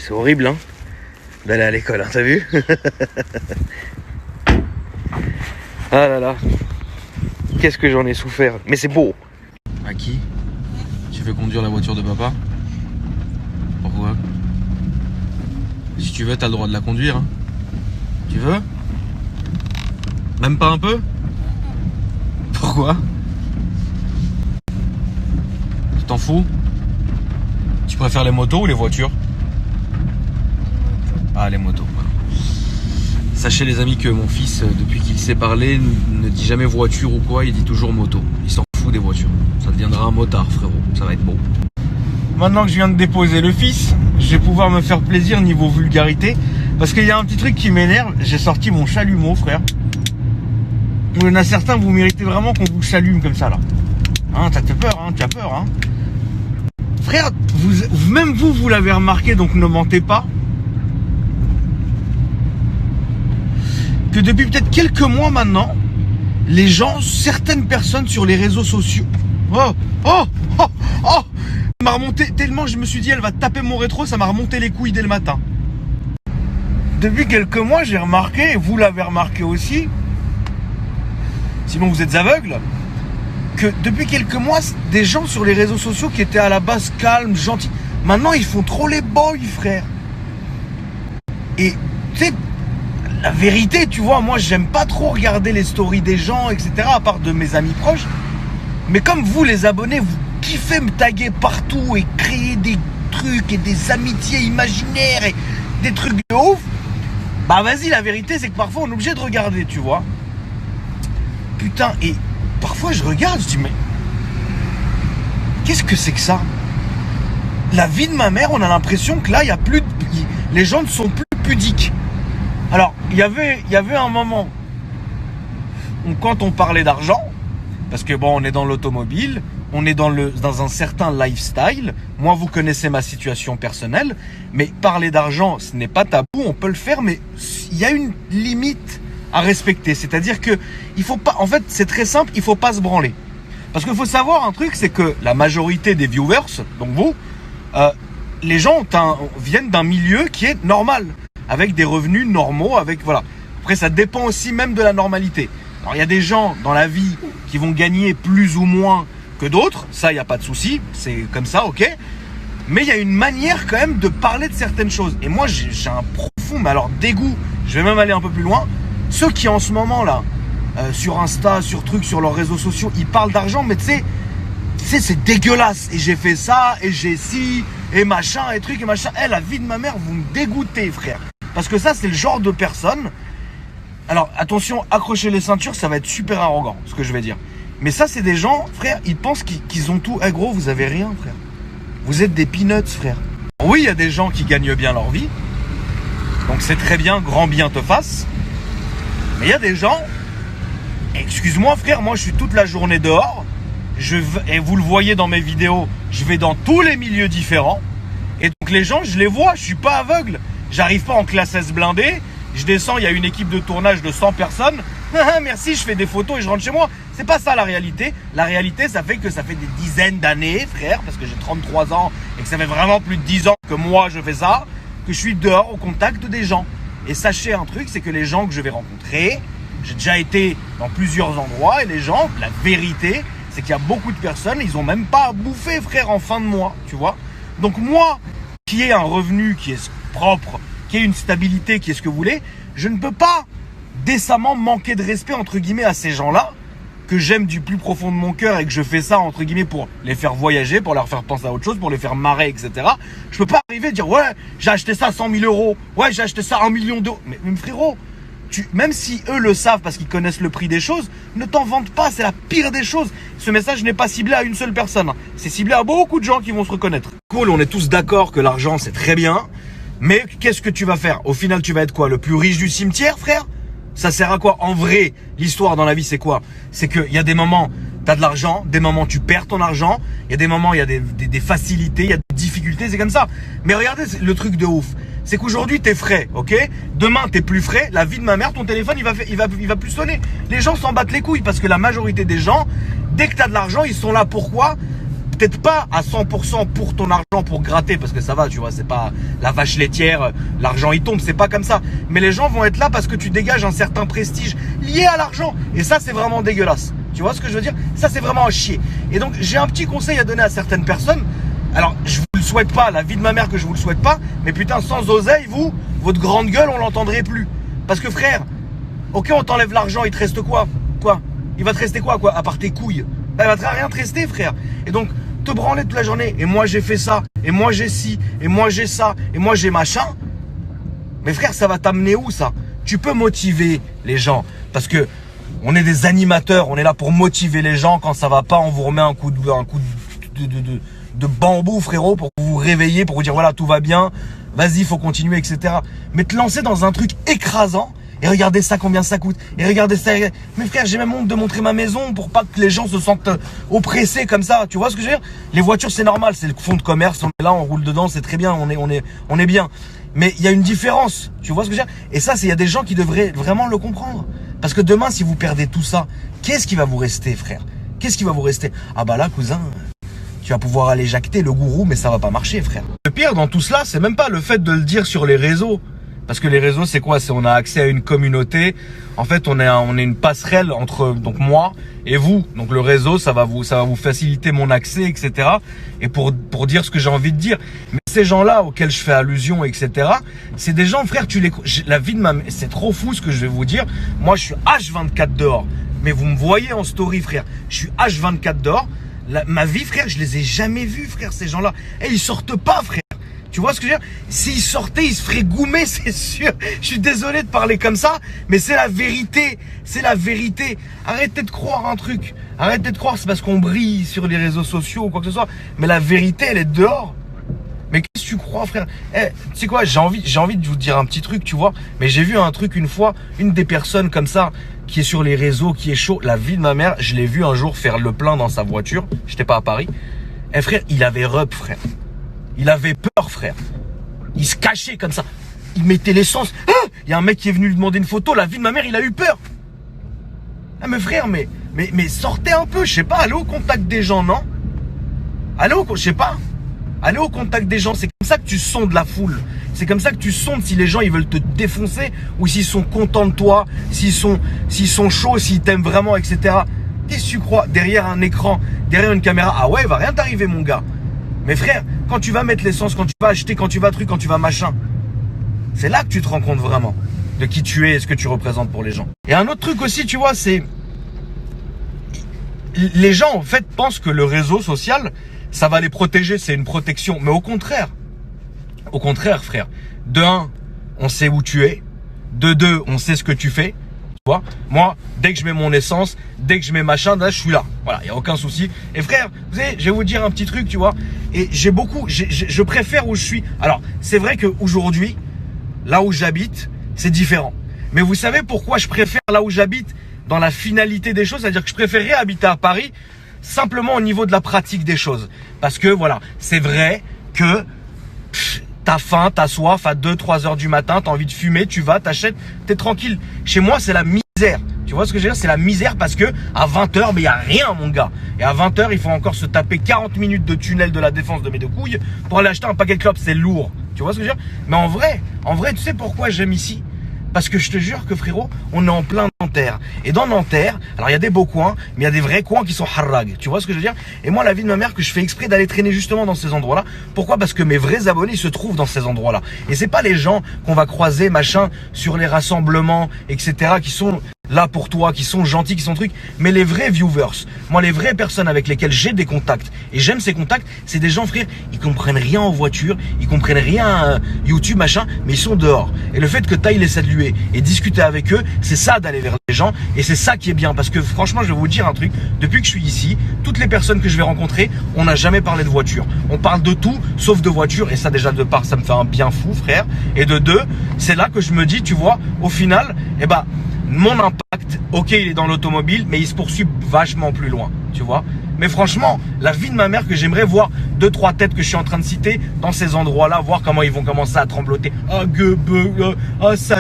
C'est horrible, hein, d'aller à l'école, hein, t'as vu? Ah là là. Qu'est-ce que j'en ai souffert. Mais c'est beau. À qui tu veux conduire la voiture de papa? Pourquoi? Si tu veux, t'as le droit de la conduire. Hein. Tu veux? Même pas un peu? Pourquoi? Tu t'en fous? Tu préfères les motos ou les voitures? Ah, les motos. Sachez les amis que mon fils, depuis qu'il sait parler, ne dit jamais voiture ou quoi, il dit toujours moto. Il s'en fout des voitures. Ça deviendra un motard, frérot. Ça va être beau. Maintenant que je viens de déposer le fils, je vais pouvoir me faire plaisir niveau vulgarité. Parce qu'il y a un petit truc qui m'énerve. J'ai sorti mon chalumeau, frère. Il y en a certains, vous méritez vraiment qu'on vous chalume comme ça, là. Hein, t'as peur, hein, tu as peur, hein. Frère, même vous l'avez remarqué, donc ne mentez pas. Que depuis peut-être quelques mois maintenant, les gens, certaines personnes sur les réseaux sociaux... Oh ça m'a remonté tellement, je me suis dit, elle va taper mon rétro, ça m'a remonté les couilles dès le matin. Depuis quelques mois, j'ai remarqué, et vous l'avez remarqué aussi, sinon vous êtes aveugles, que depuis quelques mois, des gens sur les réseaux sociaux qui étaient à la base calmes, gentils, maintenant ils font trop les boys, frère. Et tu sais, la vérité, tu vois, moi j'aime pas trop regarder les stories des gens, etc., à part de mes amis proches. Mais comme vous, les abonnés, vous kiffez me taguer partout et créer des trucs et des amitiés imaginaires et des trucs de ouf, bah vas-y, la vérité c'est que parfois on est obligé de regarder, tu vois. Putain, et parfois je regarde, je dis mais qu'est-ce que c'est que ça? La vie de ma mère, on a l'impression que là, il y a plus de... les gens ne sont plus pudiques. Alors, il y avait un moment où quand on parlait d'argent, parce que bon, on est dans l'automobile, on est dans un certain lifestyle. Moi, vous connaissez ma situation personnelle, mais parler d'argent, ce n'est pas tabou, on peut le faire, mais il y a une limite à respecter. C'est-à-dire que il faut pas, en fait, c'est très simple, il faut pas se branler. Parce qu'il faut savoir un truc, c'est que la majorité des viewers, donc vous, les gens viennent d'un milieu qui est normal, avec des revenus normaux, avec voilà. Après, ça dépend aussi même de la normalité. Alors, il y a des gens dans la vie qui vont gagner plus ou moins que d'autres, ça, il n'y a pas de souci, c'est comme ça, ok. Mais il y a une manière quand même de parler de certaines choses. Et moi, j'ai un profond, mais alors dégoût, je vais même aller un peu plus loin. Ceux qui en ce moment là, sur Insta, sur trucs, sur leurs réseaux sociaux, ils parlent d'argent, mais tu sais, c'est dégueulasse. Et j'ai fait ça, et j'ai ci, et machin, et truc, et machin. La vie de ma mère, vous me dégoûtez, frère. Parce que ça, c'est le genre de personne. Alors, attention, accrochez les ceintures, ça va être super arrogant, ce que je vais dire. Mais ça, c'est des gens, frère, ils pensent qu'ils ont tout. Eh gros, vous avez rien, frère. Vous êtes des peanuts, frère. Oui, il y a des gens qui gagnent bien leur vie. Donc, c'est très bien, grand bien te fasse. Mais il y a des gens, excuse-moi, frère, moi, je suis toute la journée dehors. Et vous le voyez dans mes vidéos, je vais dans tous les milieux différents. Et donc, les gens, je les vois, je suis pas aveugle. J'arrive pas en classe S blindée, je descends, il y a une équipe de tournage de 100 personnes. Merci, je fais des photos et je rentre chez moi. C'est pas ça la réalité. La réalité, ça fait que ça fait des dizaines d'années, frère, parce que j'ai 33 ans et que ça fait vraiment plus de 10 ans que moi je fais ça, que je suis dehors au contact des gens. Et sachez un truc, c'est que les gens que je vais rencontrer, j'ai déjà été dans plusieurs endroits et les gens, la vérité, c'est qu'il y a beaucoup de personnes, ils ont même pas à bouffer, frère, en fin de mois, tu vois. Donc moi, qui ai un revenu qui est propre, qui ait une stabilité, qui est ce que vous voulez, je ne peux pas décemment manquer de respect entre guillemets à ces gens-là que j'aime du plus profond de mon cœur et que je fais ça entre guillemets pour les faire voyager, pour leur faire penser à autre chose, pour les faire marrer, etc. Je peux pas arriver et dire ouais, j'ai acheté ça 100 000 euros, ouais, j'ai acheté ça 1 million d'euros. Mais frérot, même si eux le savent parce qu'ils connaissent le prix des choses, ne t'en vante pas, c'est la pire des choses. Ce message n'est pas ciblé à une seule personne, c'est ciblé à beaucoup de gens qui vont se reconnaître. Cool, on est tous d'accord que l'argent c'est très bien. Mais qu'est-ce que tu vas faire? Au final, tu vas être quoi? Le plus riche du cimetière, frère? Ça sert à quoi? En vrai, l'histoire dans la vie, c'est quoi? C'est qu'il y a des moments, tu as de l'argent, des moments, tu perds ton argent. Il y a des moments, il y a des facilités, il y a des difficultés, c'est comme ça. Mais regardez le truc de ouf. C'est qu'aujourd'hui, t'es frais, ok? Demain, t'es plus frais. La vie de ma mère, ton téléphone, il va plus sonner. Les gens s'en battent les couilles parce que la majorité des gens, dès que tu as de l'argent, ils sont là. Pourquoi? peut-être pas à 100% pour ton argent, pour gratter, parce que ça va, tu vois, c'est pas la vache laitière, l'argent il tombe, c'est pas comme ça. Mais les gens vont être là parce que tu dégages un certain prestige lié à l'argent. Et ça, c'est vraiment dégueulasse. Tu vois ce que je veux dire? Ça, c'est vraiment à chier. Et donc, j'ai un petit conseil à donner à certaines personnes. Alors, je vous le souhaite pas, la vie de ma mère que je vous le souhaite pas, mais putain, sans oseille, vous, votre grande gueule, on l'entendrait plus. Parce que frère, ok, on t'enlève l'argent, il te reste quoi? Il va te rester quoi, à part tes couilles? Il va te rien te rester, frère. Et donc, te branler toute la journée. Et moi, j'ai fait ça. Et moi, j'ai ci. Et moi, j'ai ça. Et moi, j'ai machin. Mais frère, ça va t'amener où, ça? Tu peux motiver les gens. Parce que on est des animateurs. On est là pour motiver les gens. Quand ça va pas, on vous remet un coup de bambou, frérot, pour vous réveiller, pour vous dire, voilà, tout va bien. Vas-y, faut continuer, etc. Mais te lancer dans un truc écrasant. Et regardez ça, combien ça coûte. Et regardez ça. Mais frère, j'ai même honte de montrer ma maison pour pas que les gens se sentent oppressés comme ça. Tu vois ce que je veux dire? Les voitures, c'est normal. C'est le fonds de commerce. On est là, on roule dedans. C'est très bien. On est bien. Mais il y a une différence. Tu vois ce que je veux dire? Et ça, il y a des gens qui devraient vraiment le comprendre. Parce que demain, si vous perdez tout ça, qu'est-ce qui va vous rester, frère? Qu'est-ce qui va vous rester? Ah bah là, cousin, tu vas pouvoir aller jacter le gourou, mais ça va pas marcher, frère. Le pire dans tout cela, c'est même pas le fait de le dire sur les réseaux. Parce que les réseaux, c'est quoi? C'est on a accès à une communauté. En fait, on est une passerelle entre donc moi et vous. Donc le réseau, ça va vous faciliter mon accès, etc. Et pour dire ce que j'ai envie de dire. Mais ces gens-là auxquels je fais allusion, etc. C'est des gens, frère, la vie de ma mère, c'est trop fou ce que je vais vous dire. Moi, je suis H24 dehors. Mais vous me voyez en story, frère. Je suis H24 dehors. Ma vie, frère, je les ai jamais vus, frère, ces gens-là. Et ils sortent pas, frère. Tu vois ce que je veux dire? S'ils sortaient, ils se feraient goumer, c'est sûr. Je suis désolé de parler comme ça, mais c'est la vérité. C'est la vérité. Arrêtez de croire un truc. Arrêtez de croire c'est parce qu'on brille sur les réseaux sociaux ou quoi que ce soit. Mais la vérité, elle est dehors. Mais qu'est-ce que tu crois, frère? Tu sais quoi, j'ai envie de vous dire un petit truc, tu vois. Mais j'ai vu un truc une fois, une des personnes comme ça, qui est sur les réseaux, qui est chaud. La vie de ma mère, je l'ai vu un jour faire le plein dans sa voiture. J'étais pas à Paris. Frère, il avait rep, frère. Il avait peur, frère. Il se cachait comme ça. Il mettait l'essence. Il y a un mec qui est venu lui demander une photo. La vie de ma mère, il a eu peur. Ah, mais frère, mais sortez un peu. Je sais pas, allez au contact des gens, non? Je sais pas. Allez au contact des gens. C'est comme ça que tu sondes la foule. C'est comme ça que tu sondes si les gens, ils veulent te défoncer ou s'ils sont contents de toi, s'ils sont chauds, s'ils t'aiment vraiment, etc. Qu'est-ce que tu crois? Derrière un écran, derrière une caméra. Ah ouais, il va rien t'arriver, mon gars. Mais frère, quand tu vas mettre l'essence, quand tu vas acheter, quand tu vas truc, quand tu vas machin, c'est là que tu te rends compte vraiment de qui tu es et ce que tu représentes pour les gens. Et un autre truc aussi, tu vois, c'est les gens en fait pensent que le réseau social, ça va les protéger, c'est une protection. Mais au contraire, frère, de un, on sait où tu es. De deux, on sait ce que tu fais. Tu vois, moi, dès que je mets mon essence, dès que je mets machin, là, je suis là. Voilà, il n'y a aucun souci. Et frère, vous savez, je vais vous dire un petit truc, tu vois. Et je préfère où je suis. Alors, c'est vrai qu'aujourd'hui, là où j'habite, c'est différent. Mais vous savez pourquoi je préfère là où j'habite dans la finalité des choses? C'est-à-dire que je préférerais habiter à Paris simplement au niveau de la pratique des choses. Parce que voilà, c'est vrai que t'as faim, t'as soif à 2-3 heures du matin, t'as envie de fumer, tu vas, t'achètes, t'es tranquille. Chez moi, c'est la misère. Tu vois ce que je veux dire? C'est la misère parce que à 20h, mais il n'y a rien, mon gars. Et à 20h, il faut encore se taper 40 minutes de tunnel de la défense de mes deux couilles pour aller acheter un paquet de clopes. C'est lourd. Tu vois ce que je veux dire? Mais en vrai, tu sais pourquoi j'aime ici? Parce que je te jure que frérot, on est en plein Nanterre. Et dans Nanterre, alors il y a des beaux coins, mais il y a des vrais coins qui sont harrag. Tu vois ce que je veux dire? Et moi, la vie de ma mère, que je fais exprès d'aller traîner justement dans ces endroits-là. Pourquoi? Parce que mes vrais abonnés se trouvent dans ces endroits-là. Et c'est pas les gens qu'on va croiser, machin, sur les rassemblements, etc., qui sont là pour toi, qui sont gentils, qui sont trucs, mais les vrais viewers, moi les vraies personnes avec lesquelles j'ai des contacts, et j'aime ces contacts, c'est des gens, frère, ils comprennent rien en voiture, ils comprennent rien YouTube, machin, mais ils sont dehors. Et le fait que tu ailles les saluer et discuter avec eux, c'est ça d'aller vers les gens, et c'est ça qui est bien, parce que franchement, je vais vous dire un truc, depuis que je suis ici, toutes les personnes que je vais rencontrer, on n'a jamais parlé de voiture. On parle de tout, sauf de voiture, et ça déjà de part, ça me fait un bien fou, frère, et de deux, c'est là que je me dis, tu vois, au final, eh ben, mon impact, ok, il est dans l'automobile, mais il se poursuit vachement plus loin, tu vois. Mais franchement, la vie de ma mère, que j'aimerais voir 2-3 têtes que je suis en train de citer dans ces endroits-là, voir comment ils vont commencer à trembloter. Ah, ça